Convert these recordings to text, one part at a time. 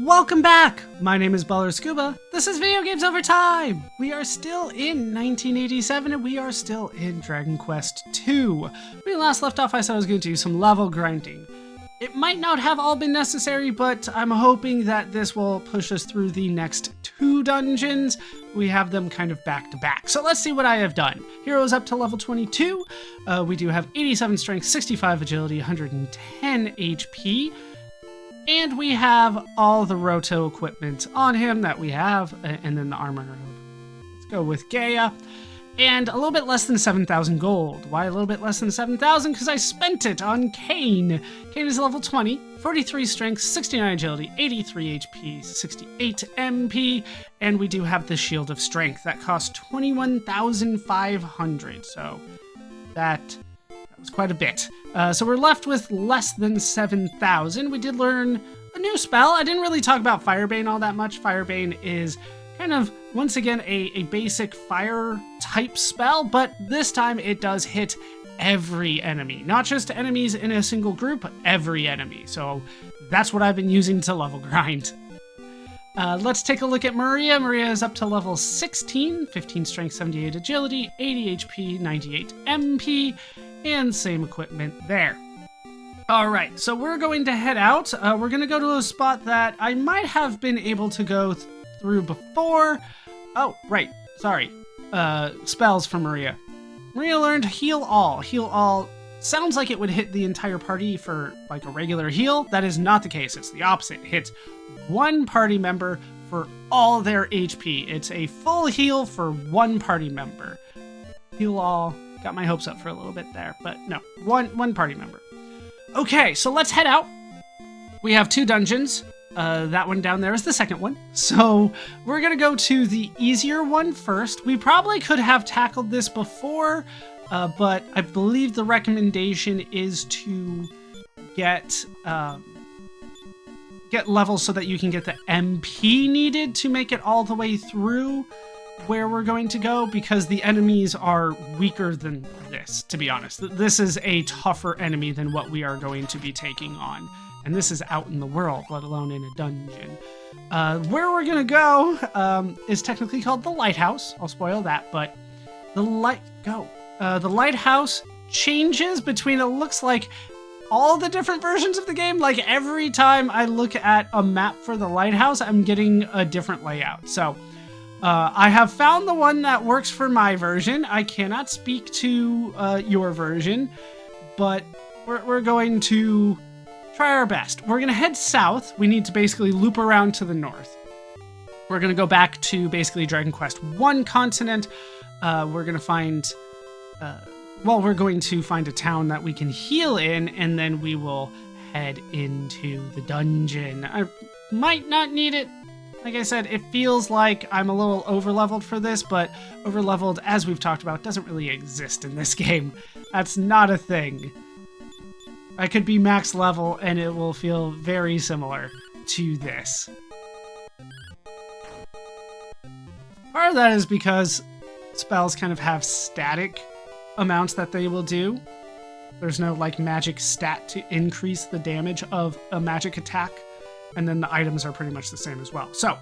Welcome back! My name is ballerscuba. This is Video Games Over Time! We are still in 1987 and we are still in Dragon Quest II. When we last left off, I said I was going to do some level grinding. It might not have all been necessary, but I'm hoping that this will push us through the next two dungeons. We have them kind of back to back. So let's see what I have done. Hero is up to level 22. We do have 87 strength, 65 agility, 110 HP. And we have all the Roto equipment on him that we have, and then the armor. Let's go with Gaia. And a little bit less than 7,000 gold. Why a little bit less than 7,000? Because I spent it on Kane. Kane is level 20, 43 strength, 69 agility, 83 HP, 68 MP, and we do have the Shield of Strength. That costs 21,500, so that was quite a bit. So we're left with less than 7,000. We did learn a new spell. I didn't really talk about Firebane all that much. Firebane is kind of, once again, a basic fire type spell, but this time it does hit every enemy. Not just enemies in a single group, but every enemy. So that's what I've been using to level grind. Let's take a look at Maria. Maria is up to level 16, 15 strength, 78 agility, 80 HP, 98 MP, and same equipment there. All right, so we're going to head out. We're going to go to a spot that I might have been able to go through before. Oh, right, sorry. Spells for Maria. Maria learned Heal All. Heal All sounds like it would hit the entire party for like a regular heal. That is not the case. It's the opposite. It hits one party member for all their HP. It's a full heal for one party member. Heal All. Got my hopes up for a little bit there, but no, one party member. Okay, so let's head out. We have two dungeons. That one down there is the second one. So we're gonna go to the easier one first. We probably could have tackled this before, but I believe the recommendation is to get levels so that you can get the MP needed to make it all the way through where we're going to go, because the enemies are weaker than this, to be honest. This is a tougher enemy than what we are going to be taking on. And this is out in the world, let alone in a dungeon. Where we're gonna go is technically called the Lighthouse. I'll spoil that, but the Lighthouse changes between, it looks like, all the different versions of the game. Like every time I look at a map for the Lighthouse, I'm getting a different layout. So I have found the one that works for my version. I cannot speak to your version, but we're going to try our best. We're going to head south. We need to basically loop around to the north. We're going to go back to basically Dragon Quest I continent. We're going to find, we're going to find a town that we can heal in, and then we will head into the dungeon. I might not need it. Like I said, it feels like I'm a little over-leveled for this, but over-leveled, as we've talked about, doesn't really exist in this game. That's not a thing. I could be max level and it will feel very similar to this. Part of that is because spells kind of have static amounts that they will do. There's no like magic stat to increase the damage of a magic attack. And then the items are pretty much the same as well. So,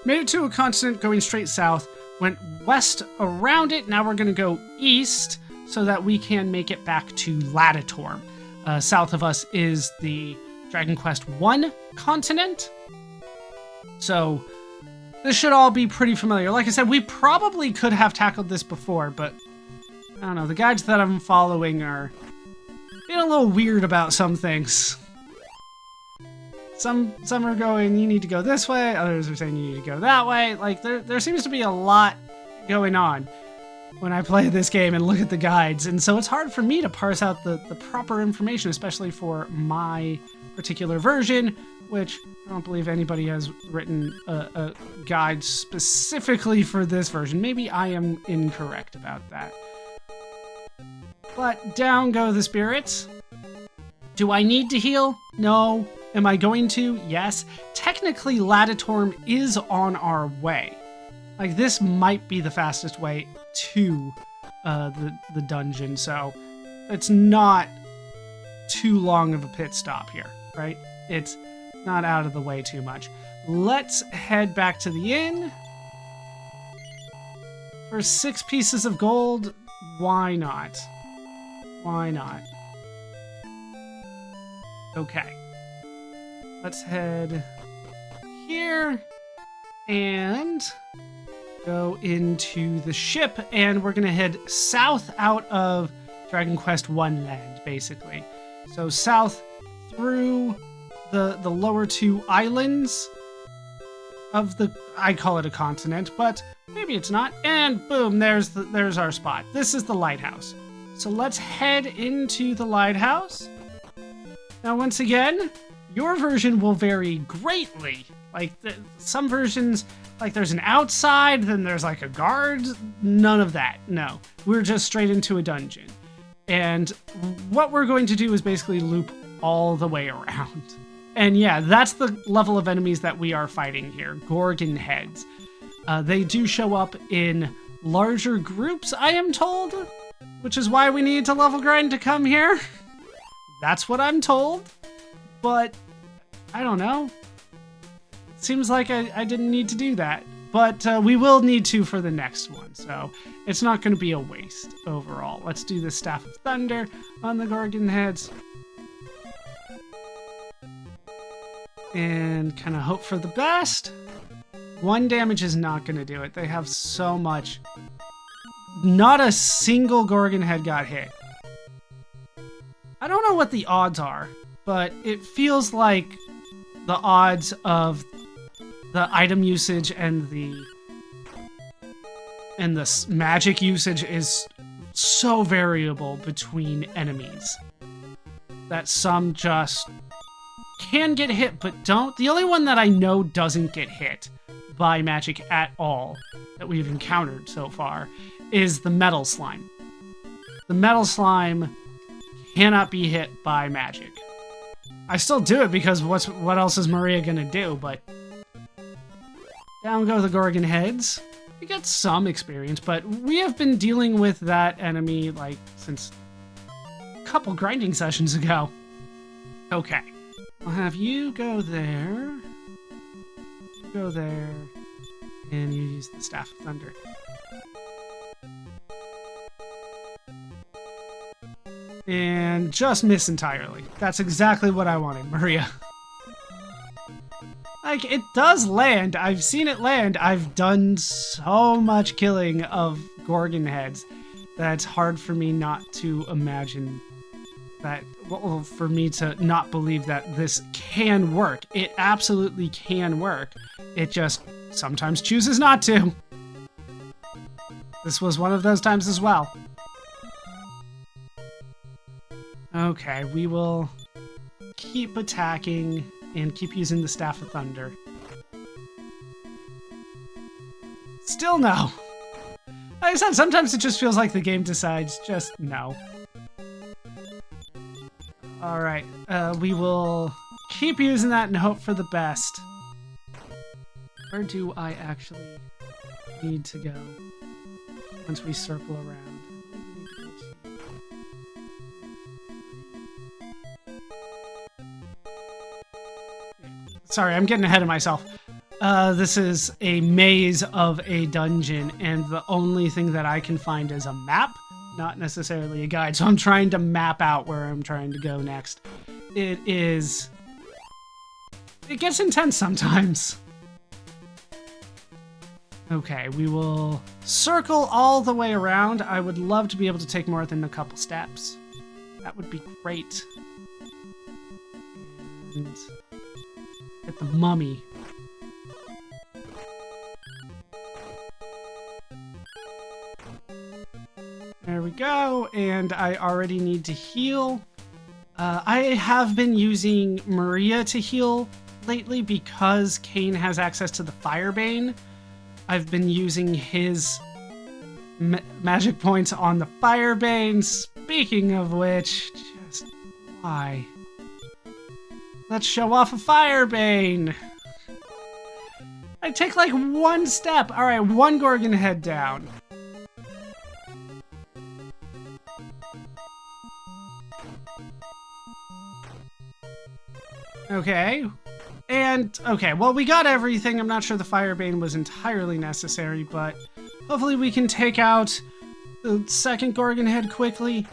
made it to a continent going straight south, went west around it. Now we're going to go east so that we can make it back to Latitorm. South of us is the Dragon Quest I continent. So, this should all be pretty familiar. Like I said, we probably could have tackled this before, but I don't know. The guides that I'm following are being a little weird about some things. Some are going, you need to go this way. Others are saying you need to go that way. Like, there seems to be a lot going on when I play this game and look at the guides. And so it's hard for me to parse out the proper information, especially for my particular version, which I don't believe anybody has written a guide specifically for this version. Maybe I am incorrect about that. But down go the spirits. Do I need to heal? No. Am I going to? Yes. Technically, Latitorm is on our way. Like, this might be the fastest way to the dungeon, so it's not too long of a pit stop here, right? It's not out of the way too much. let's head back to the inn. For 6 pieces of gold, why not? Why not? Okay. Let's head here and go into the ship, and we're gonna head south out of Dragon Quest I land, basically. So south through the lower 2 islands of the, I call it a continent, but maybe it's not. And boom, there's our spot. This is the lighthouse. So let's head into the lighthouse. Now, once again, your version will vary greatly. Like some versions, like there's an outside, then there's like a guard. None of that. No, we're just straight into a dungeon. And what we're going to do is basically loop all the way around. And yeah, that's the level of enemies that we are fighting here, Gorgon heads. They do show up in larger groups, I am told, which is why we need to level grind to come here. That's what I'm told, but I don't know. It seems like I didn't need to do that, but we will need to for the next one, so it's not going to be a waste overall. Let's do the Staff of Thunder on the Gorgon heads. And kind of hope for the best. 1 damage is not going to do it. They have so much. Not a single Gorgon head got hit. I don't know what the odds are, but it feels like the odds of the item usage and the magic usage is so variable between enemies that some just can get hit but don't. The only one that I know doesn't get hit by magic at all that we've encountered so far is the metal slime. The metal slime cannot be hit by magic. I still do it because what else is Maria gonna do? But down go the Gorgon heads. We get some experience, but we have been dealing with that enemy like since a couple grinding sessions ago. Okay. I'll have you go there, and you use the Staff of Thunder. And just miss entirely. That's exactly what I wanted, Maria. Like, it does land. I've seen it land. I've done so much killing of Gorgon heads that it's hard for me not to imagine that, well, for me to not believe that this can work. It absolutely can work. It just sometimes chooses not to. This was one of those times as well. Okay, we will keep attacking and keep using the Staff of Thunder. Still no. Like I said, sometimes it just feels like the game decides just no. Alright, we will keep using that and hope for the best. Where do I actually need to go once we circle around? Sorry, I'm getting ahead of myself. This is a maze of a dungeon, and the only thing that I can find is a map, not necessarily a guide. So I'm trying to map out where I'm trying to go next. It gets intense sometimes. Okay, we will circle all the way around. I would love to be able to take more than a couple steps. That would be great. And get the mummy. There we go, and I already need to heal. I have been using Maria to heal lately because Cain has access to the Firebane. I've been using his magic points on the Firebane. Speaking of which, just why? Let's show off a Firebane. I take like one step. All right, one Gorgon head down. Okay, And, okay, well, we got everything. I'm not sure the Firebane was entirely necessary, but hopefully we can take out the second Gorgon head quickly.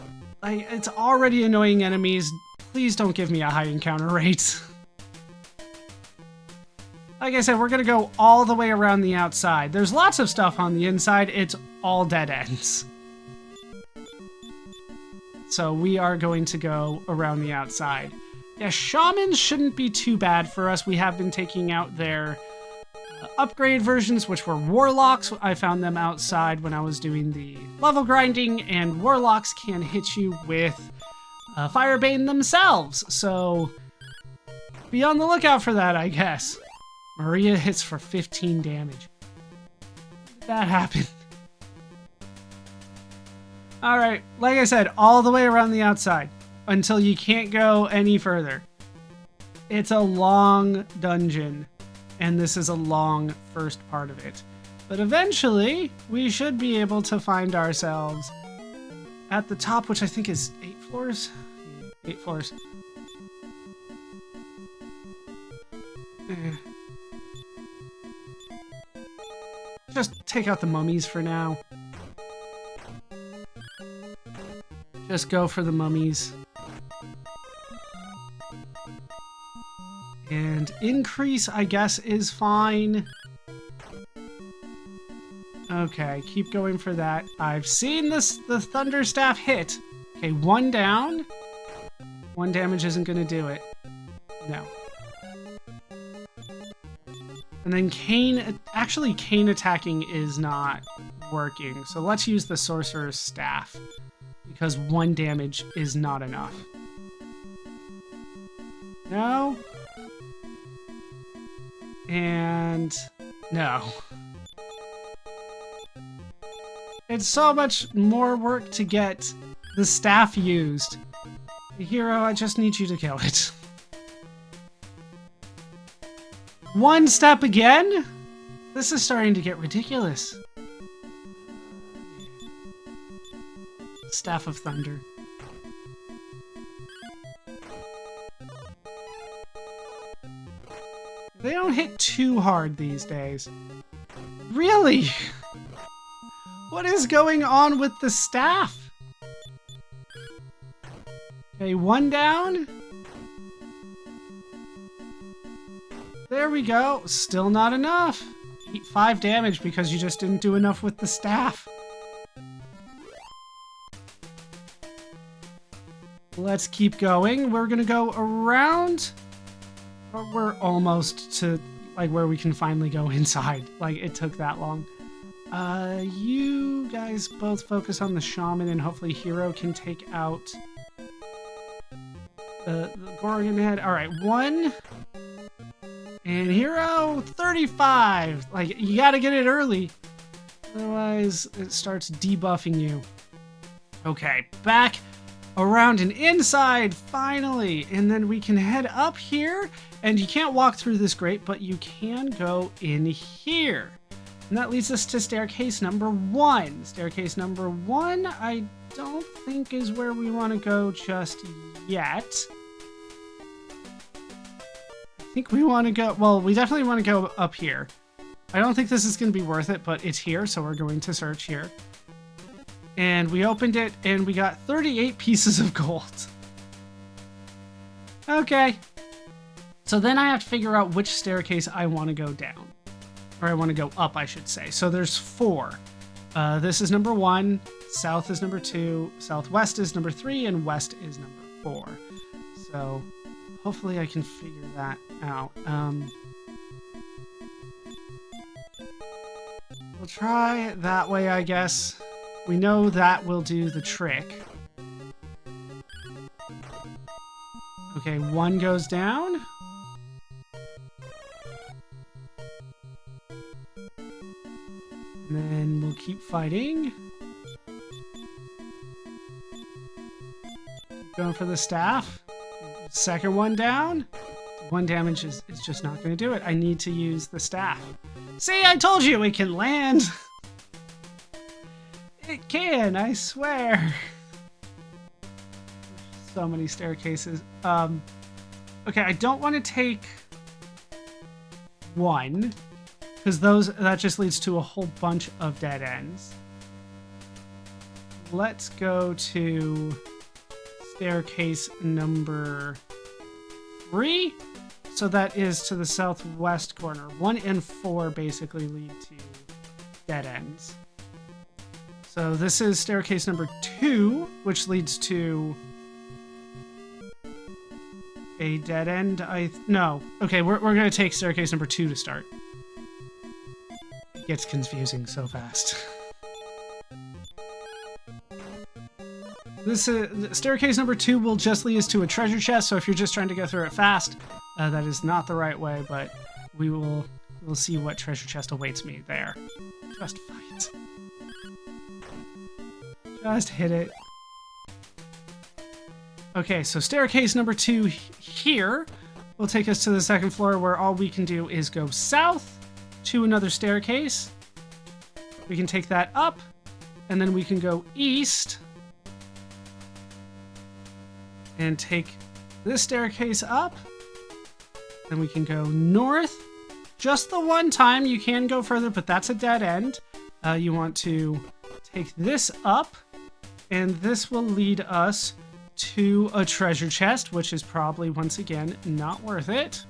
It's already annoying enemies. Please don't give me a high encounter rate. Like I said, we're going to go all the way around the outside. There's lots of stuff on the inside. It's all dead ends. So we are going to go around the outside. Yeah, shamans shouldn't be too bad for us. We have been taking out their upgrade versions, which were warlocks. I found them outside when I was doing the level grinding, and warlocks can hit you with Firebane themselves. So be on the lookout for that, I guess. Maria hits for 15 damage. That happened. All right, like I said, all the way around the outside until you can't go any further. It's a long dungeon, and this is a long first part of it. But eventually, we should be able to find ourselves at the top, which I think is 8 floors? 8 floors. Just take out the mummies for now. Just go for the mummies. And increase, I guess, is fine. Okay, keep going for that. I've seen the Thunder Staff hit. Okay, 1 down. 1 damage isn't going to do it. No. And then Cane, actually Cane attacking is not working. So let's use the Sorcerer's Staff, because 1 damage is not enough. No. And no. It's so much more work to get the staff used. Hero, I just need you to kill it. 1 step again? This is starting to get ridiculous. Staff of Thunder. They don't hit too hard these days. Really? What is going on with the staff? Okay, 1 down. There we go. Still not enough. 5 damage because you just didn't do enough with the staff. Let's keep going. We're gonna go around. We're almost to like where we can finally go inside. Like, it took that long. You guys both focus on the shaman, and hopefully Hero can take out the Gorgon head. All right, 1. And Hero, 35. Like, you gotta get it early. Otherwise, it starts debuffing you. Okay, back around and inside, finally. And then we can head up here. And you can't walk through this grate, but you can go in here. And that leads us to staircase number 1. Staircase number 1, I don't think is where we want to go just yet. I think we want to go, well, we definitely want to go up here. I don't think this is going to be worth it, but it's here, so we're going to search here. And we opened it, and we got 38 pieces of gold. Okay. So then I have to figure out which staircase I want to go down. Or I want to go up, I should say. So there's 4. This is number 1, south is number 2, southwest is number 3, and west is number 4. So hopefully I can figure that out. We'll try it that way, I guess. We know that will do the trick. Okay, 1 goes down. And then we'll keep fighting. Keep going for the staff. Second 1 down. 1 damage is just not going to do it. I need to use the staff. See, I told you it can land. It can, I swear. So many staircases. Okay, I don't want to take 1, because that just leads to a whole bunch of dead ends. Let's go to staircase number 3. So that is to the southwest corner. 1 and 4 basically lead to dead ends. So this is staircase number 2, which leads to a dead end. No. Okay, we're going to take staircase number 2 to start. It gets confusing so fast. This staircase number 2 will just lead us to a treasure chest, so if you're just trying to go through it fast, that is not the right way, but we'll see what treasure chest awaits me there. Just fight. Just hit it. Okay, so staircase number 2 here will take us to the second floor, where all we can do is go south to another staircase. We can take that up, and then we can go east and take this staircase up. Then we can go north. Just the one time. You can go further, but that's a dead end. You want to take this up, and this will lead us to a treasure chest, which is probably, once again, not worth it.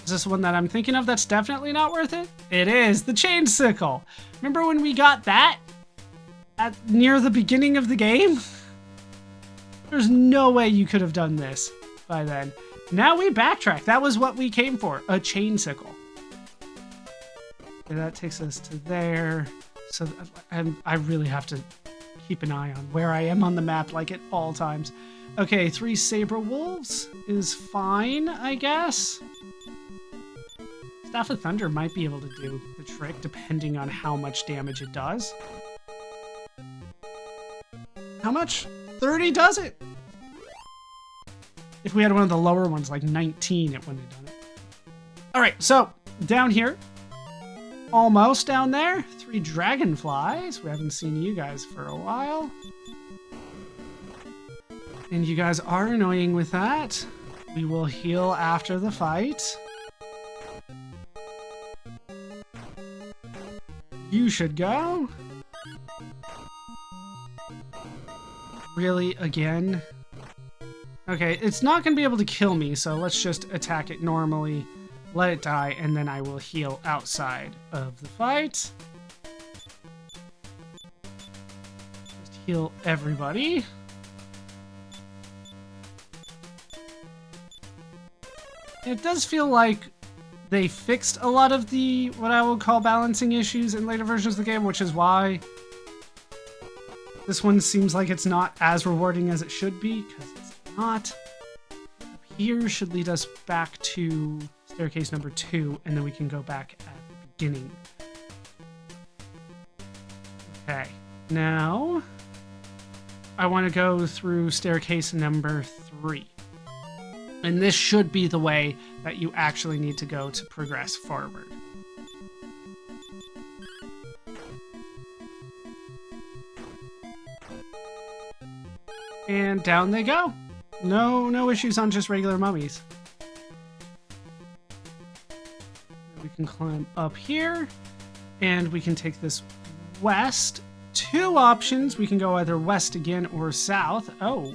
Is this one that I'm thinking of that's definitely not worth it? It is the chain sickle. Remember when we got that near the beginning of the game? There's no way you could have done this by then. Now we backtrack. That was what we came for, a chain sickle. Okay, that takes us to there. So I really have to keep an eye on where I am on the map, like at all times. Okay, 3 saber wolves is fine, I guess. Staff of Thunder might be able to do the trick, depending on how much damage it does. How much? 30 does it? If we had one of the lower ones, like 19, it wouldn't have done it. All right, so down here, almost down there, 3 dragonflies. We haven't seen you guys for a while. And you guys are annoying with that. We will heal after the fight. You should go. Really, again? Okay, it's not going to be able to kill me, so let's just attack it normally, let it die, and then I will heal outside of the fight. Just heal everybody. It does feel like they fixed a lot of the, what I will call, balancing issues in later versions of the game, which is why this one seems like it's not as rewarding as it should be, because it's not. Here should lead us back to staircase number 2, and then we can go back at the beginning. Okay, now I want to go through staircase number 3. And this should be the way that you actually need to go to progress forward. And down they go. No issues on just regular mummies. We can climb up here, and we can take this west. 2 options. We can go either west again or south. Oh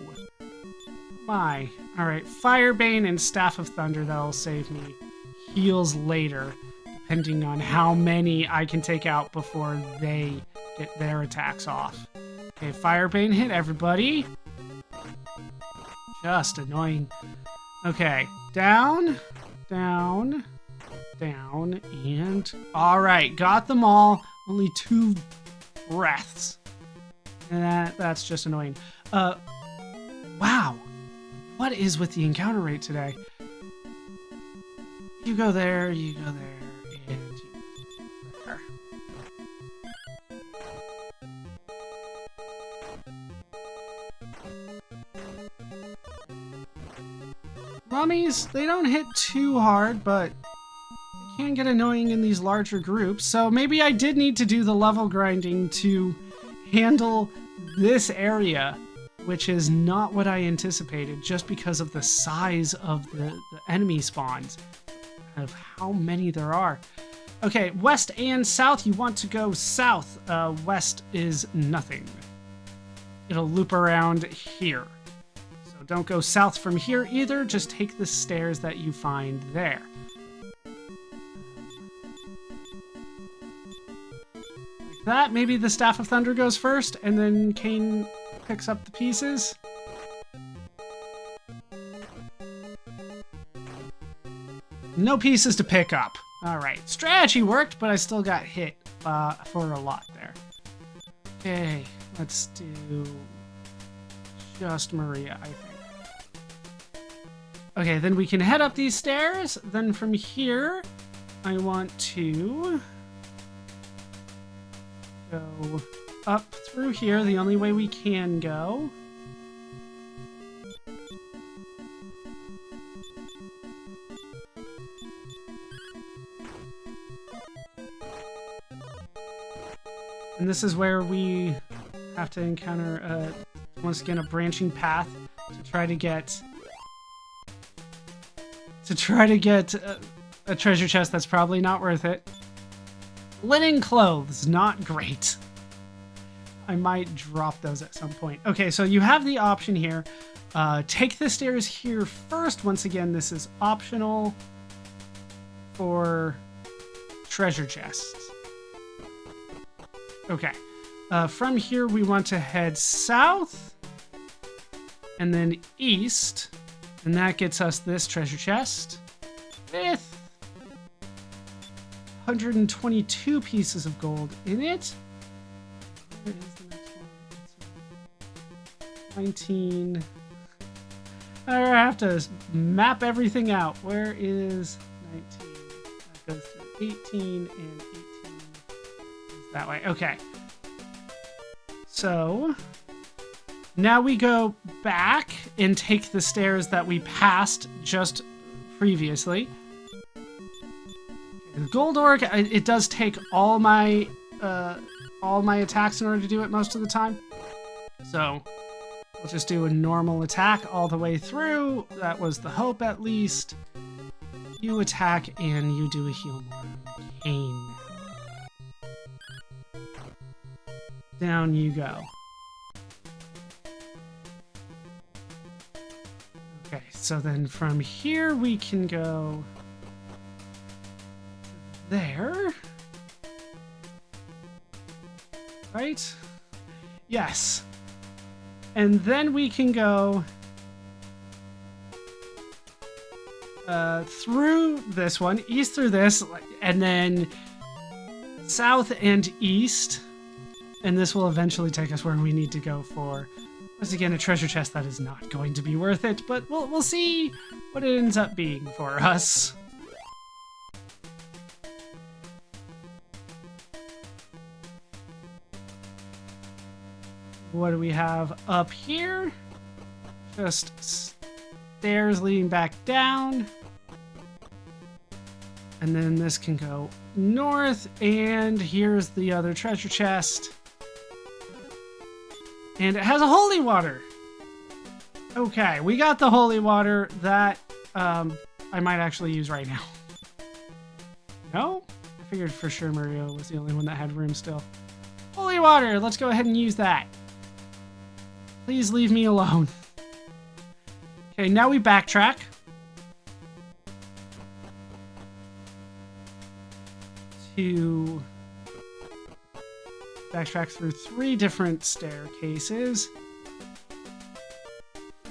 my. All right, Firebane and Staff of Thunder, that'll save me. Heals later, depending on how many I can take out before they get their attacks off. Okay, Firebane hit everybody. Just annoying. Okay, down, down, down, and... Alright, got them all. Only 2 breaths. And that's just annoying. Wow. What is with the encounter rate today? You go there, you go there, and you go there. Mummies, they don't hit too hard, but they can get annoying in these larger groups. So maybe I did need to do the level grinding to handle this area, which is not what I anticipated, just because of the size of the enemy spawns. of how many there are. Okay, west and south. You want to go south. West is nothing. It'll loop around here. So don't go south from here either. Just take the stairs that you find there. Like that. Maybe the Staff of Thunder goes first, and then Cain picks up the pieces. No pieces to pick up. All right, strategy worked, but I still got hit for a lot there. Okay, let's do just Maria, I think. Okay, then we can head up these stairs. Then from here, I want to go up through here, the only way we can go. And this is where we have to encounter, once again, a branching path to try to get a treasure chest that's probably not worth it. Linen clothes, not great. I might drop those at some point. Okay, so you have the option here. Take the stairs here first. Once again, this is optional for treasure chests. Okay, from here we want to head south and then east, and that gets us this treasure chest with 122 pieces of gold in it. Where is the next one? 19. I have to map everything out. Where is 19? That goes through 18 and 18. That way. Okay. So now we go back and take the stairs that we passed just previously. The gold orc, it does take all my attacks in order to do it most of the time. So we'll just do a normal attack all the way through. That was the hope, at least. You attack and you do a heal more. Cain. Down you go. Okay, so then from here we can go there. Right? Yes. And then we can go through this one, east through this, and then south and east. And this will eventually take us where we need to go for, once again, a treasure chest that is not going to be worth it, but we'll see what it ends up being for us. What do we have up here? Just stairs leading back down. And then this can go north, and here's the other treasure chest. And it has a holy water. Okay, we got the holy water that I might actually use right now. No? I figured for sure Mario was the only one that had room still. Holy water, let's go ahead and use that. Please leave me alone. Okay, now we backtrack. To backtrack through 3 different staircases.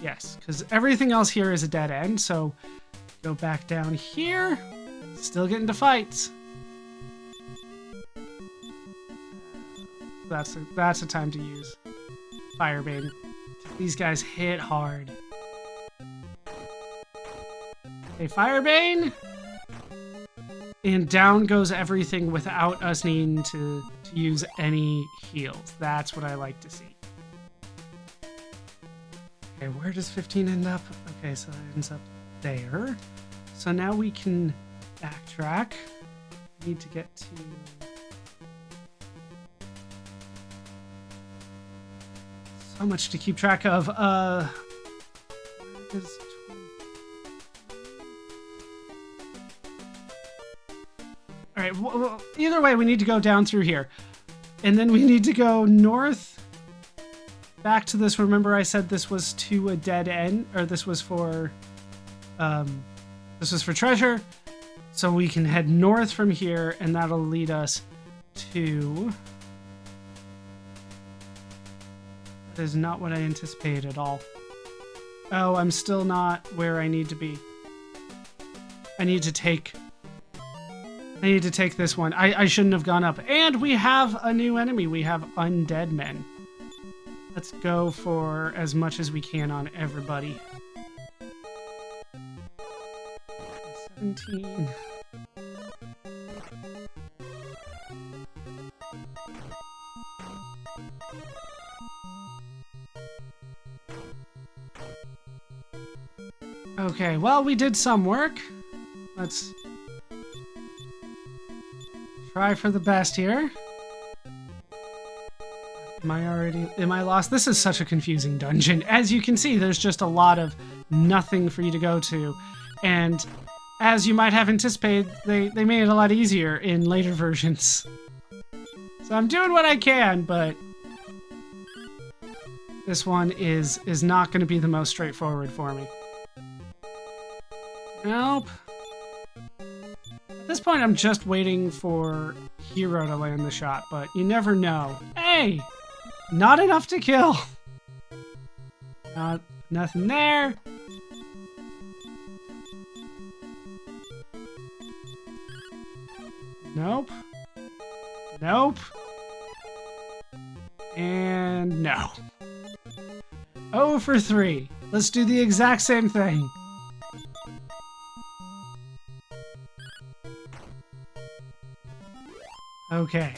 Yes, because everything else here is a dead end, so go back down here. Still get into fights. That's a time to use Firebane. These guys hit hard. Okay, Firebane! And down goes everything without us needing to use any heals. That's what I like to see. Okay, where does 15 end up? Okay, so that ends up there. So now we can backtrack. We need to get to... So much to keep track of. Where is All right, well, either way, we need to go down through here. And then we need to go north back to this. Remember I said this was to a dead end, or this was for treasure. So we can head north from here, and that'll lead us to... That is not what I anticipated at all. Oh, I'm still not where I need to be. I need to take this one. I shouldn't have gone up. And we have a new enemy. We have undead men. Let's go for as much as we can on everybody. 17. Okay, well, we did some work. Let's try for the best here. Am I lost? This is such a confusing dungeon. As you can see, there's just a lot of nothing for you to go to. And as you might have anticipated, they made it a lot easier in later versions. So I'm doing what I can, but this one is not going to be the most straightforward for me. Nope. At this point, I'm just waiting for Hero to land the shot, but you never know. Hey! Not enough to kill! Nothing there. Nope. Nope. And no. 0 for 3. Let's do the exact same thing. Okay.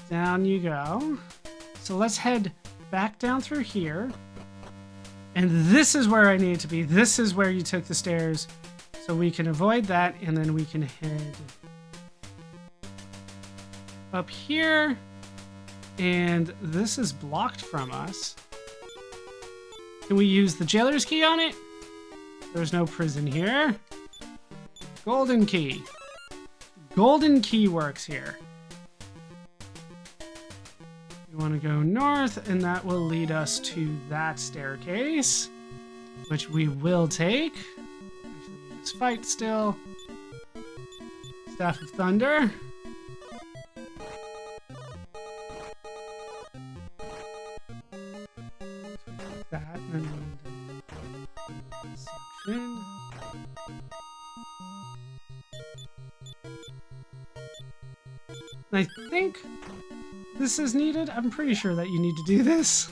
Down you go. So let's head back down through here. And this is where I need to be. This is where you took the stairs. So we can avoid that, and then we can head up here. And this is blocked from us. Can we use the jailer's key on it? There's no prison here. Golden key. Golden key works here. We want to go north, and that will lead us to that staircase, which we will take. Actually, use fight still. Staff of Thunder. That and section. I think this is needed. I'm pretty sure that you need to do this.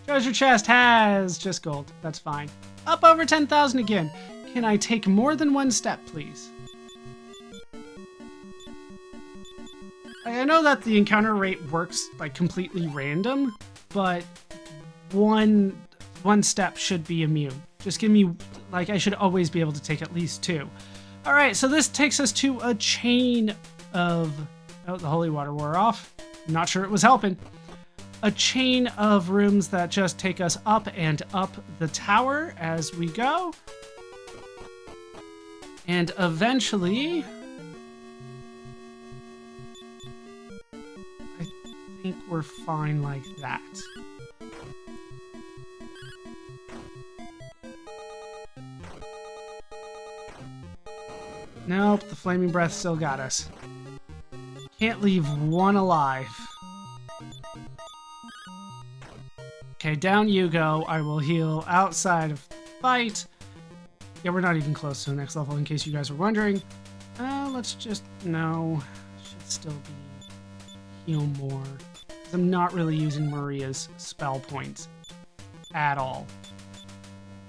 Treasure chest has just gold. That's fine. Up over 10,000 again. Can I take more than one step, please? I know that the encounter rate works like completely random, but one step should be immune. Just give me, like, I should always be able to take at least 2. All right, so this takes us to a chain of... Oh, the holy water wore off. Not sure it was helping. A chain of rooms that just take us up and up the tower as we go. And eventually... I think we're fine like that. Nope, the flaming breath still got us. Can't leave one alive. Okay, down you go. I will heal outside of fight. Yeah, we're not even close to the next level, in case you guys were wondering. Let's just... No. Should still be heal more. I'm not really using Maria's spell points at all.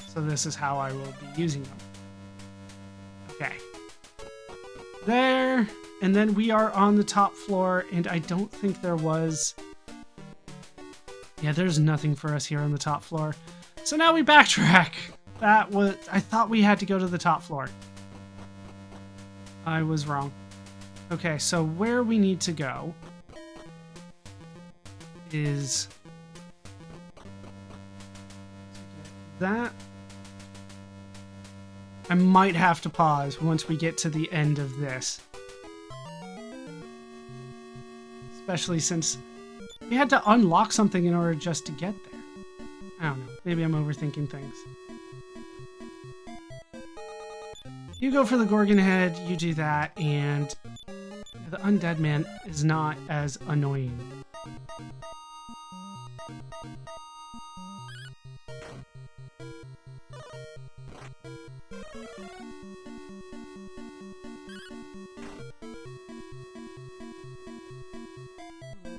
So this is how I will be using them. Okay. There. And then we are on the top floor, and I don't think there was... Yeah, there's nothing for us here on the top floor. So now we backtrack. That was... I thought we had to go to the top floor. I was wrong. Okay, so where we need to go is... that. I might have to pause once we get to the end of this. Especially since we had to unlock something in order just to get there. I don't know. Maybe I'm overthinking things. You go for the Gorgon head, you do that, and the undead man is not as annoying.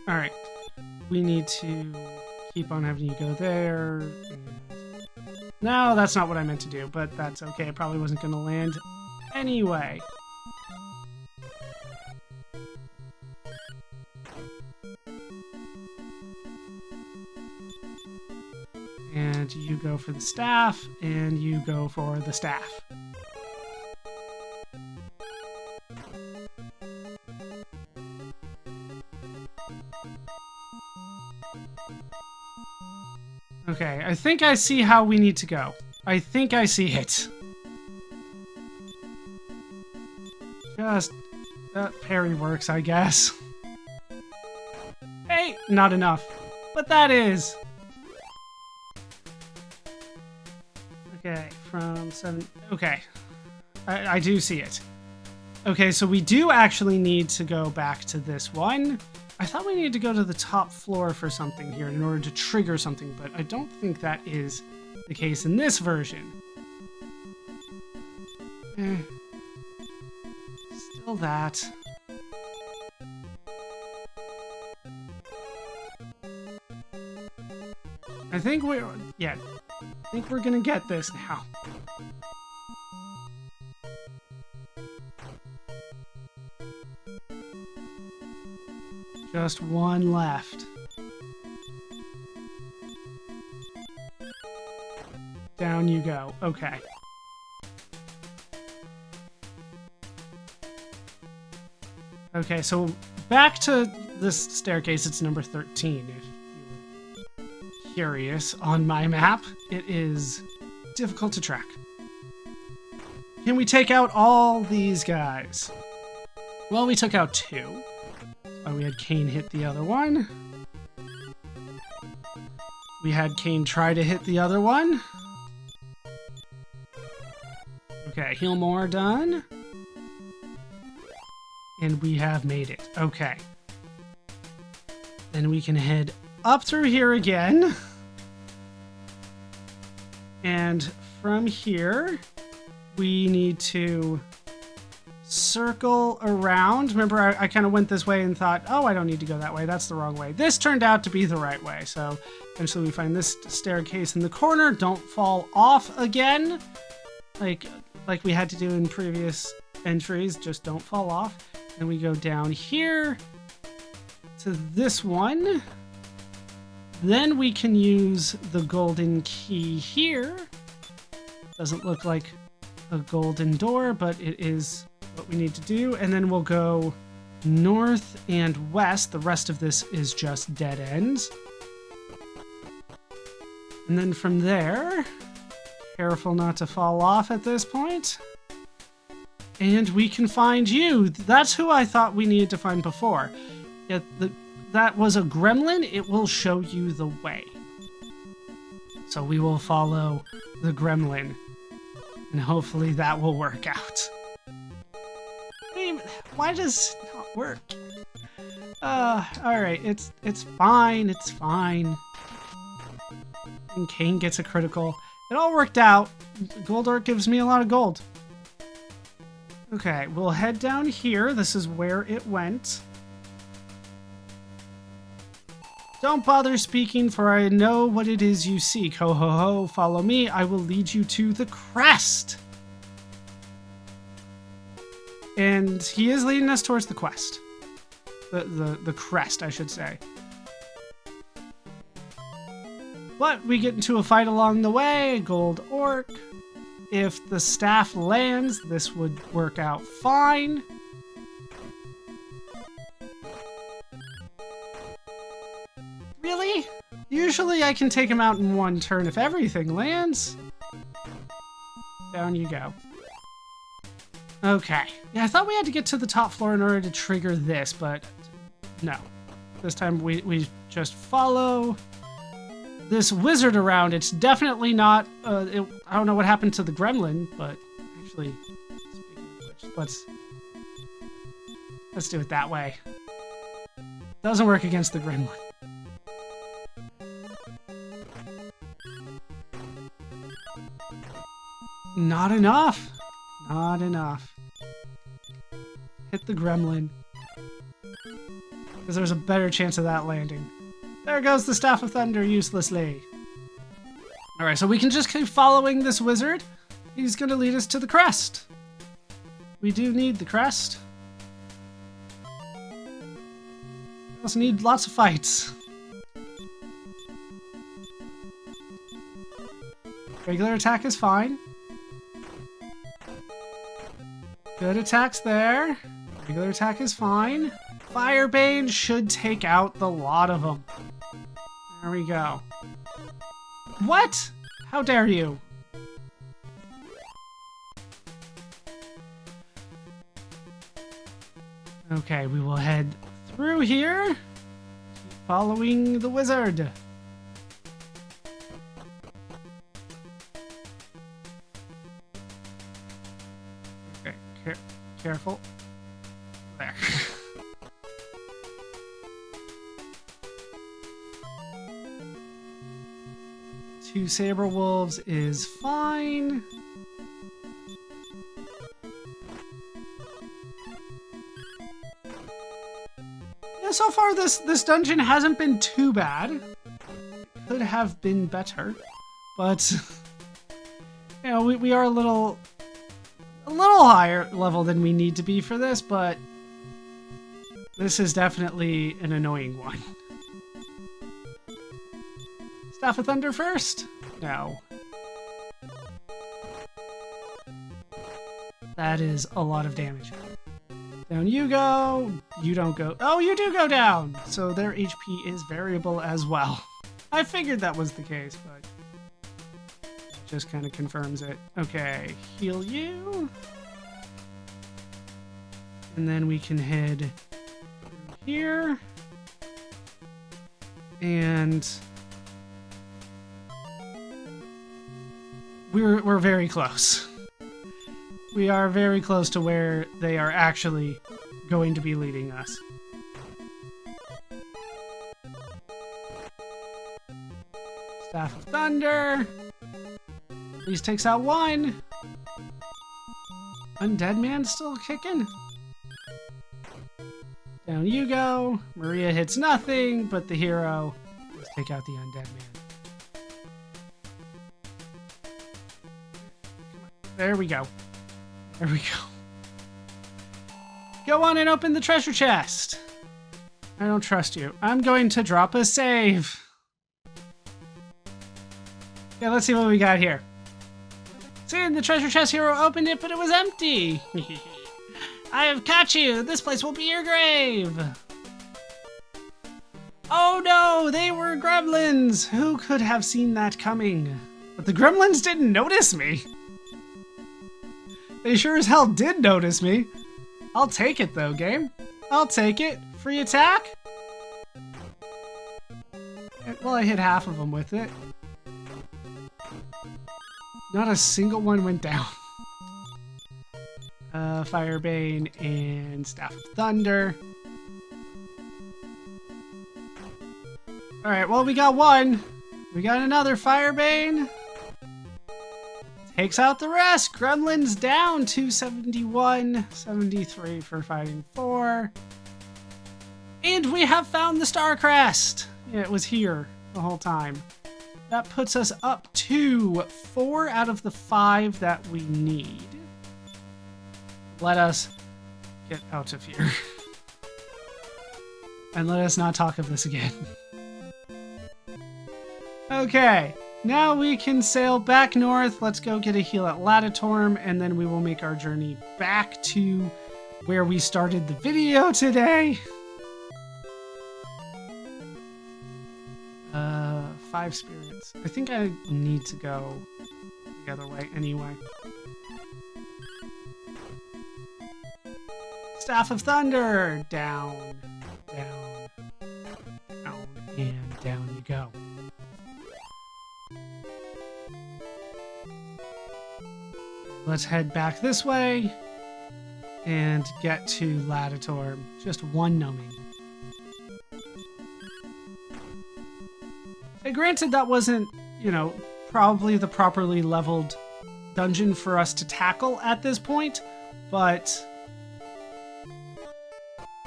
Alright, we need to keep on having you go there. And... No, that's not what I meant to do, but that's okay. It probably wasn't going to land anyway. And you go for the staff, and you go for the staff. Okay, I think I see how we need to go. I think I see it. Just... parry works, I guess. Hey, not enough. But that is... Okay, from 7... Okay. I do see it. Okay, so we do actually need to go back to this one. I thought we needed to go to the top floor for something here in order to trigger something, but I don't think that is the case in this version. Still that. I think we're gonna get this now. Just one left. Down you go. Okay. Okay, so back to this staircase. It's number 13, if you were curious on my map. It is difficult to track. Can we take out all these guys? Well, we took out 2. Oh, we had Kane hit the other one. We had Kane try to hit the other one. Okay, heal more done. And we have made it. Okay. Then we can head up through here again. And from here, we need to circle around. Remember, I kind of went this way and thought, oh, I don't need to go that way. That's the wrong way. This turned out to be the right way. So eventually we find this staircase in the corner. Don't fall off again. Like we had to do in previous entries. Just don't fall off. And we go down here to this one. Then we can use the golden key here. Doesn't look like a golden door, but it is what we need to do. And then we'll go north and west. The rest of this is just dead ends. And then from there, careful not to fall off at this point. And we can find you. That's who I thought we needed to find before. Yeah, that was a gremlin. It will show you the way. So we will follow the gremlin. And hopefully that will work out. Why does it not work? Alright, it's fine, it's fine. And Kane gets a critical. It all worked out. Gold Orc gives me a lot of gold. Okay, we'll head down here. This is where it went. Don't bother speaking, for I know what it is you seek. Ho ho ho, follow me. I will lead you to the crest. And he is leading us towards the quest. The crest, I should say. But we get into a fight along the way. Gold Orc. If the staff lands, this would work out fine. Really? Usually I can take him out in one turn if everything lands. Down you go. Okay. Yeah, I thought we had to get to the top floor in order to trigger this, but no. This time we just follow this wizard around. It's definitely not, I don't know what happened to the gremlin, but actually, speaking of which, let's do it that way. Doesn't work against the gremlin. Not enough. Not enough. Hit the gremlin. Because there's a better chance of that landing. There goes the Staff of Thunder uselessly. Alright, so we can just keep following this wizard. He's going to lead us to the crest. We do need the crest. We also need lots of fights. Regular attack is fine. Good attacks there. Regular attack is fine. Firebane should take out the lot of them. There we go. What? How dare you? Okay, we will head through here. Keep following the wizard. Okay, careful. There. Two saber wolves is fine. Yeah, so far this dungeon hasn't been too bad. It could have been better, but you know, we are a little higher level than we need to be for this, but this is definitely an annoying one. Staff of Thunder first? No. That is a lot of damage. Down you go. You don't go. Oh, you do go down! So their HP is variable as well. I figured that was the case, but it just kind of confirms it. Okay, heal you. And then we can head through here. And we're very close. We are very close to where they are actually going to be leading us. Staff of Thunder. At least takes out one. Undead Man still kicking. Down you go. Maria hits nothing, but the hero. Let's take out the Undead Man. There we go. There we go. Go on and open the treasure chest. I don't trust you. I'm going to drop a save. Okay, let's see what we got here. See, the treasure chest hero opened it, but it was empty. I have caught you. This place will be your grave. Oh no, they were gremlins. Who could have seen that coming? But the gremlins didn't notice me. They sure as hell did notice me. I'll take it though, game. I'll take it. Free attack? Well, I hit half of them with it. Not a single one went down. Firebane and Staff of Thunder. Alright, well, we got one. We got another Firebane. Takes out the rest. Gremlins down 271, 73 for fighting 4. And we have found the Star Crest. Yeah, it was here the whole time. That puts us up to 4 out of the 5 that we need. Let us get out of here. And let us not talk of this again. Okay. Now we can sail back north. Let's go get a heal at Latitorm, and then we will make our journey back to where we started the video today. 5 spirits. I think I need to go the other way anyway. Staff of Thunder! Down, down, down, and down you go. Let's head back this way and get to Latitor. Just one numbing. And granted, that wasn't, you know, probably the properly leveled dungeon for us to tackle at this point, but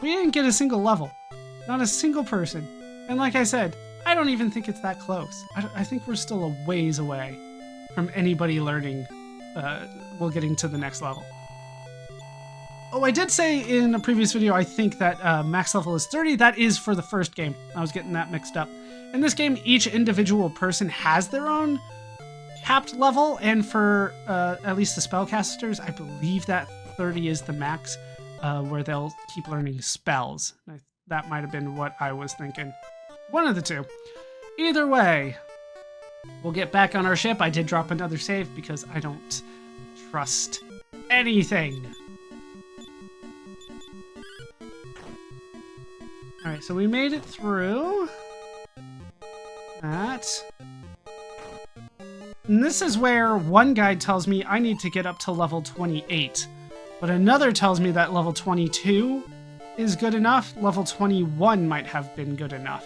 we didn't get a single level. Not a single person. And like I said, I don't even think it's that close. I think we're still a ways away from anybody learning, getting to the next level. Oh, I did say in a previous video, I think that max level is 30. That is for the first game. I was getting that mixed up. In this game, each individual person has their own capped level, and for at least the spellcasters, I believe that 30 is the max, where they'll keep learning spells. That might have been what I was thinking. One of the two. Either way, we'll get back on our ship. I did drop another save because I don't trust anything. Alright, so we made it through that. And this is where one guide tells me I need to get up to level 28, but another tells me that level 22 is good enough. Level 21 might have been good enough.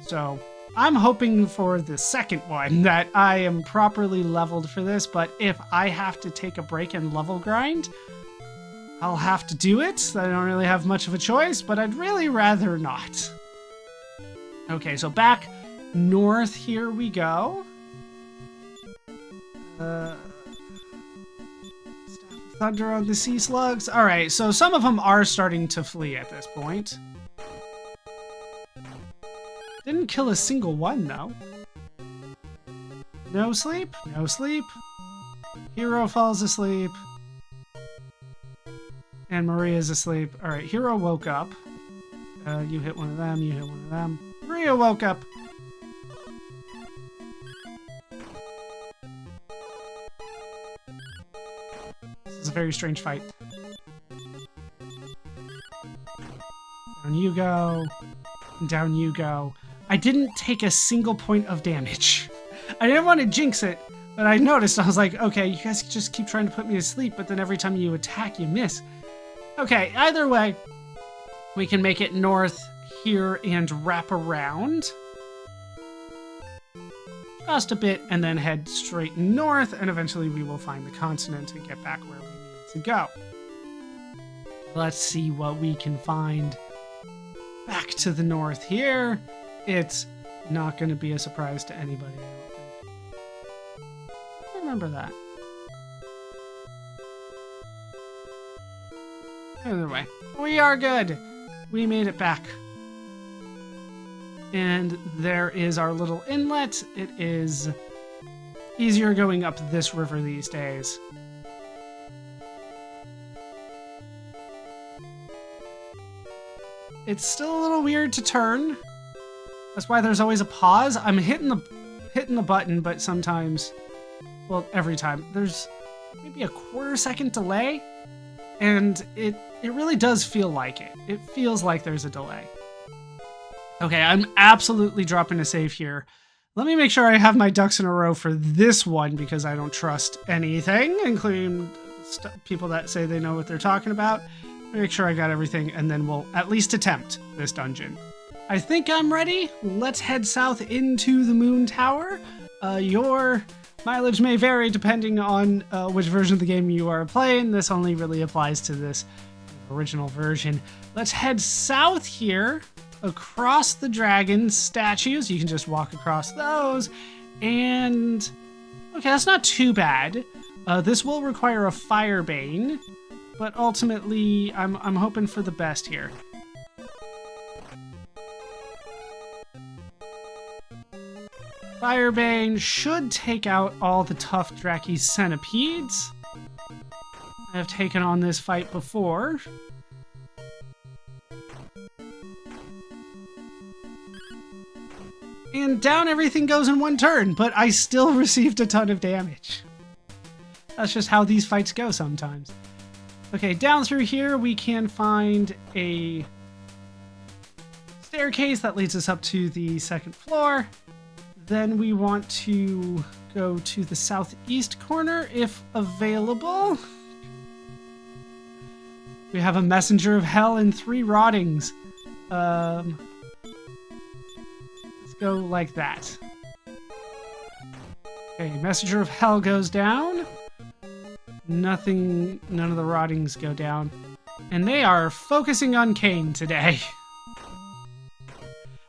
So I'm hoping for the second one, that I am properly leveled for this, but if I have to take a break and level grind, I'll have to do it. I don't really have much of a choice, but I'd really rather not. Okay, so back north here we go. Staff of Thunder on the sea slugs. Alright, so some of them are starting to flee at this point. Didn't kill a single one, though. No sleep? No sleep. Hero falls asleep. And Maria's asleep. Alright, Hero woke up. You hit one of them, you hit one of them. Maria woke up. This is a very strange fight. Down you go. And down you go. I didn't take a single point of damage. I didn't want to jinx it, but I noticed, I was like, okay, you guys just keep trying to put me to sleep, but then every time you attack, you miss. Okay, either way, we can make it north here and wrap around just a bit and then head straight north, and eventually we will find the continent and get back where we need to go. Let's see what we can find back to the north here. It's not going to be a surprise to anybody, I don't think. Remember that. Either way, we are good. We made it back. And there is our little inlet. It is easier going up this river these days. It's still a little weird to turn. That's why there's always a pause. I'm hitting the button, but sometimes, well, every time, there's maybe a quarter-second delay, and it really does feel like it. It feels like there's a delay. Okay, I'm absolutely dropping a save here. Let me make sure I have my ducks in a row for this one, because I don't trust anything, including people that say they know what they're talking about. Make sure I got everything, and then we'll at least attempt this dungeon. I think I'm ready. Let's head south into the Moon Tower. Your mileage may vary depending on which version of the game you are playing. This only really applies to this original version. Let's head south here, across the dragon statues. You can just walk across those. And okay, that's not too bad. This will require a Firebane, but ultimately I'm hoping for the best here. Firebane should take out all the tough Draki centipedes. I have taken on this fight before. And down everything goes in one turn, but I still received a ton of damage. That's just how these fights go sometimes. Okay, down through here we can find a staircase that leads us up to the second floor. Then we want to go to the southeast corner if available. We have a messenger of hell and 3 rottings. Let's go like that. Okay, messenger of hell goes down. None of the rottings go down. And they are focusing on Kane today.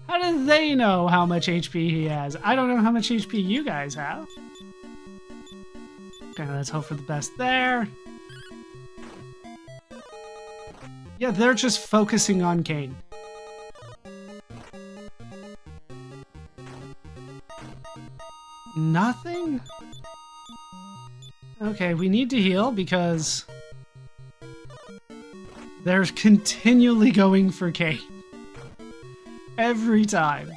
How do they know how much HP he has? I don't know how much HP you guys have. Okay, let's hope for the best there. Yeah, they're just focusing on Kane. Nothing? Okay, we need to heal because they're continually going for Kane. Every time.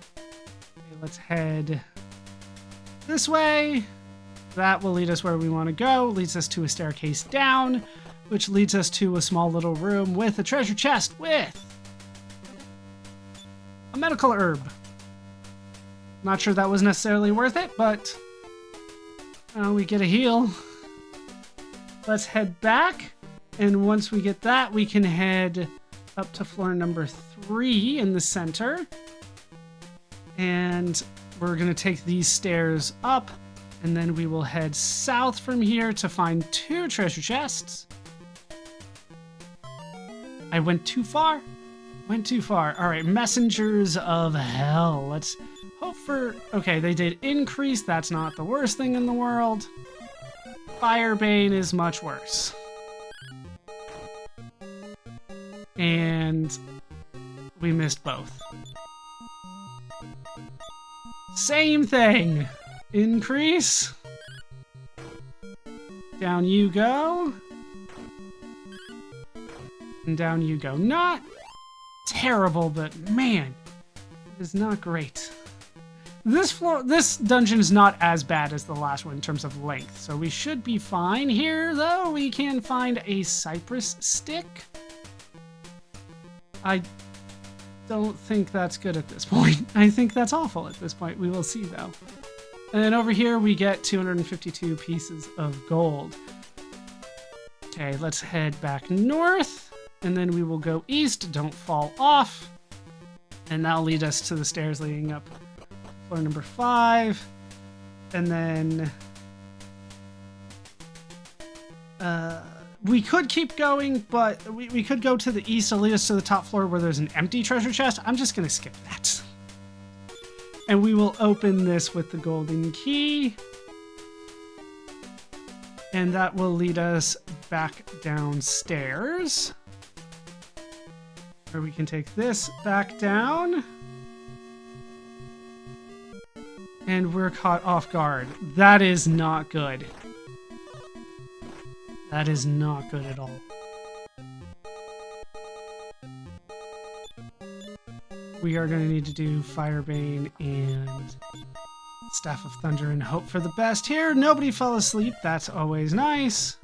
Okay, let's head this way. That will lead us where we want to go. Leads us to a staircase down, which leads us to a small little room with a treasure chest with a medical herb. Not sure that was necessarily worth it, but we get a heal. Let's head back. And once we get that, we can head up to floor number 3 in the center. And we're going to take these stairs up. And then we will head south from here to find 2 treasure chests. I went too far? Went too far. All right, messengers of hell. Let's hope for... Okay, they did increase. That's not the worst thing in the world. Firebane is much worse. And we missed both. Same thing. Increase. Down you go. And down you go. Not terrible, but man, it is not great. This dungeon is not as bad as the last one in terms of length, so we should be fine. Here, though, we can find a cypress stick. I don't think that's good at this point. I think that's awful at this point. We will see, though. And then over here, we get 252 pieces of gold. Okay, let's head back north, and then we will go east. Don't fall off. And that'll lead us to the stairs leading up floor number 5. And then we could keep going, but we could go to the east to lead us to the top floor where there's an empty treasure chest. I'm just going to skip that. And we will open this with the golden key. And that will lead us back downstairs, where we can take this back down. And we're caught off guard. That is not good. That is not good at all. We are going to need to do Firebane and Staff of Thunder and hope for the best here. Nobody fell asleep. That's always nice.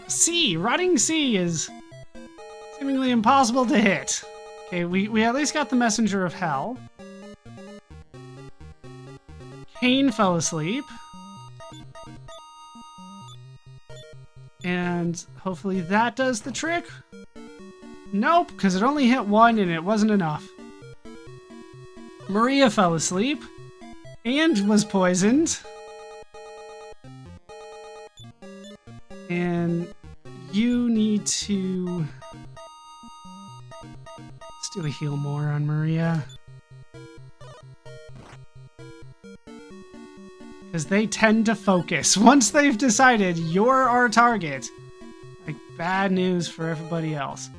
C! Rotting C is seemingly impossible to hit. Okay, we at least got the Messenger of Hell. Kane fell asleep. And hopefully that does the trick. Nope, because it only hit 1 and it wasn't enough. Maria fell asleep and was poisoned. And you need to... Let's do a heal more on Maria. Because they tend to focus. Once they've decided you're our target, like bad news for everybody else.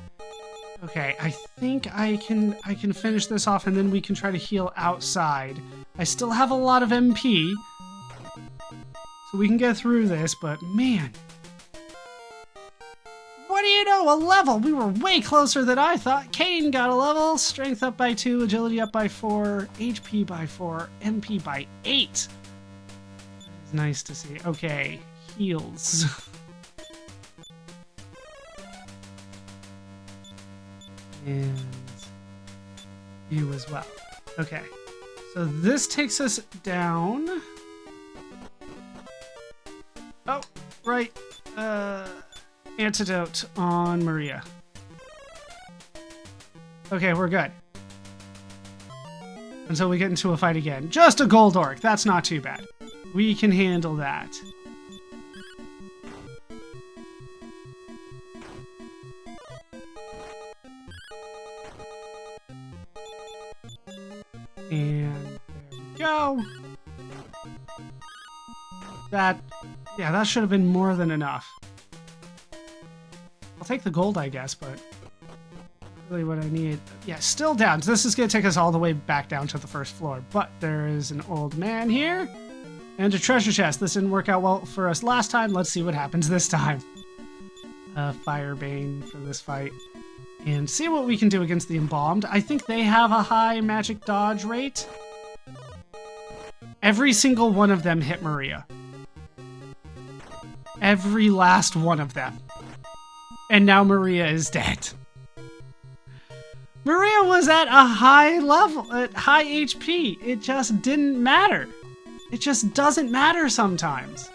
Okay, I think I can finish this off and then we can try to heal outside. I still have a lot of MP, so we can get through this, but man. What do you know? Oh, a level! We were way closer than I thought. Kane got a level. Strength up by 2, agility up by 4, HP by 4, MP by 8. It's nice to see. Okay, heals. And you as well. Okay, so this takes us down. Oh, right. Antidote on Maria. Okay, we're good. Until we get into a fight again. Just a gold orc. That's not too bad. We can handle that. And there we go. That should have been more than enough. I'll take the gold, I guess, but really what I need... Yeah, still down. So this is going to take us all the way back down to the first floor. But there is an old man here. And a treasure chest. This didn't work out well for us last time. Let's see what happens this time. Firebane for this fight. And see what we can do against the Embalmed. I think they have a high magic dodge rate. Every single one of them hit Maria. Every last one of them. And now Maria is dead. Maria was at a high level, at high HP. It just didn't matter. It just doesn't matter sometimes.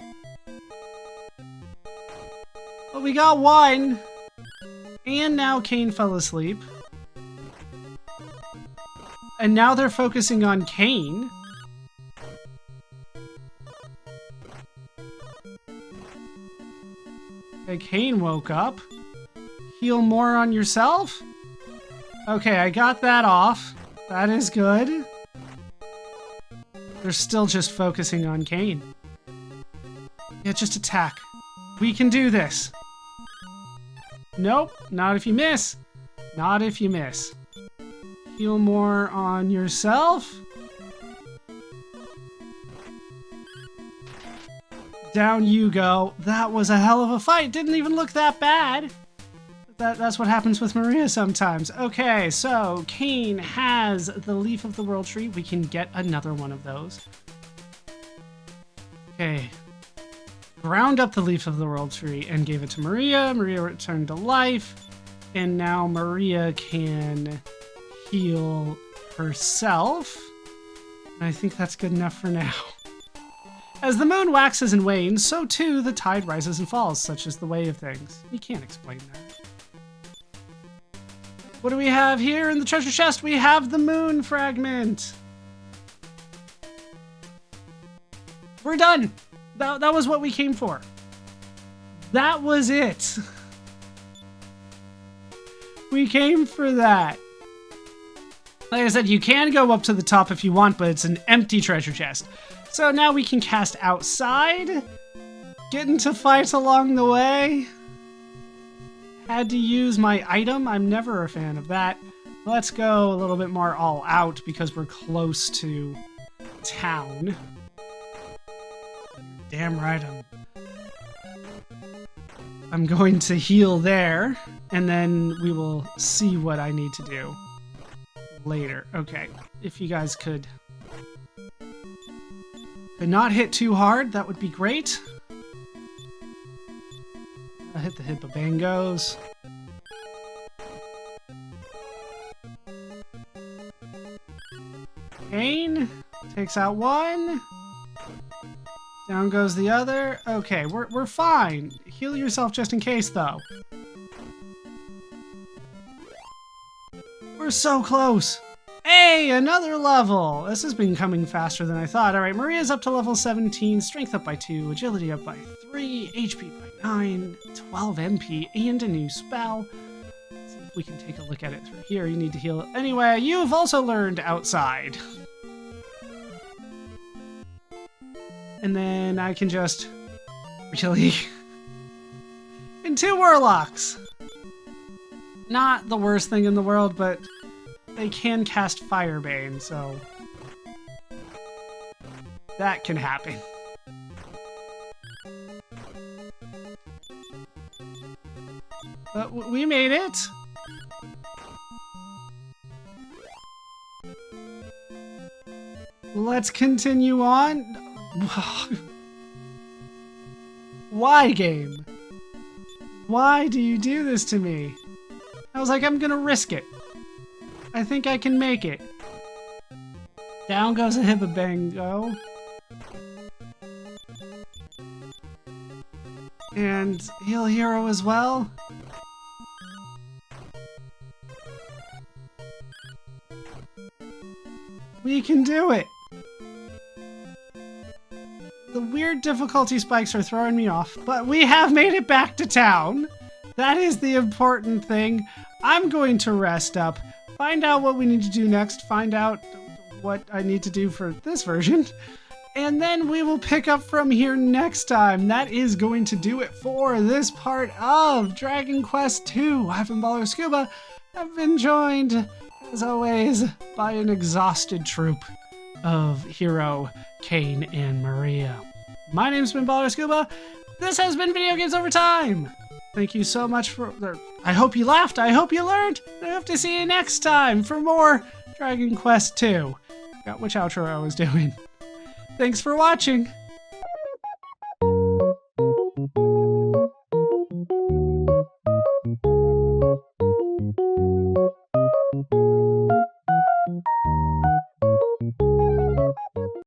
But we got one. And now Kane fell asleep. And now they're focusing on Kane. Okay, Kane woke up. Heal more on yourself? Okay, I got that off. That is good. They're still just focusing on Kane. Yeah, just attack. We can do this. Nope, not if you miss. Not if you miss. Heal more on yourself. Down you go. That was a hell of a fight. Didn't even look that bad. That's what happens with Maria sometimes. Okay, so Kane has the Leaf of the World Tree. We can get another one of those. Okay. Ground up the Leaf of the World Tree and gave it to Maria. Maria returned to life. And now Maria can heal herself. And I think that's good enough for now. As the moon waxes and wanes, so too the tide rises and falls, such is the way of things. You can't explain that. What do we have here in the treasure chest? We have the moon fragment. We're done. That was what we came for. That was it. We came for that. Like I said, you can go up to the top if you want, but it's an empty treasure chest. So now we can cast outside. Get into fights along the way. Had to use my item. I'm never a fan of that. Let's go a little bit more all out because we're close to town. Damn right I'm going to heal there, and then we will see what I need to do later. Okay, if you guys could not hit too hard, that would be great. I'll hit the hippobangos. Kane takes out one. Down goes the other. Okay, we're fine. Heal yourself just in case, though. We're so close. Hey, another level. This has been coming faster than I thought. All right, Maria's up to level 17, strength up by 2, agility up by 3, HP by 9, 12 MP, and a new spell. Let's see if we can take a look at it through here. You need to heal. Anyway, you've also learned outside. And then I can just really... and 2 warlocks. Not the worst thing in the world, but they can cast Firebane, so that can happen. But we made it. Let's continue on. Why, game? Why do you do this to me? I was like, I'm gonna risk it. I think I can make it. Down goes a hibba-bango. And heal hero as well. We can do it. The weird difficulty spikes are throwing me off, but we have made it back to town. That is the important thing. I'm going to rest up, find out what we need to do next, find out what I need to do for this version, and then we will pick up from here next time. That is going to do it for this part of Dragon Quest II. I've been ballerscuba. I've been joined, as always, by an exhausted troop of Hero, Kane, and Maria. My name's been ballerscuba. This has been Video Games Over Time. Thank you so much for... I hope you laughed. I hope you learned. I hope to see you next time for more Dragon Quest II. Forgot which outro I was doing. Thanks for watching.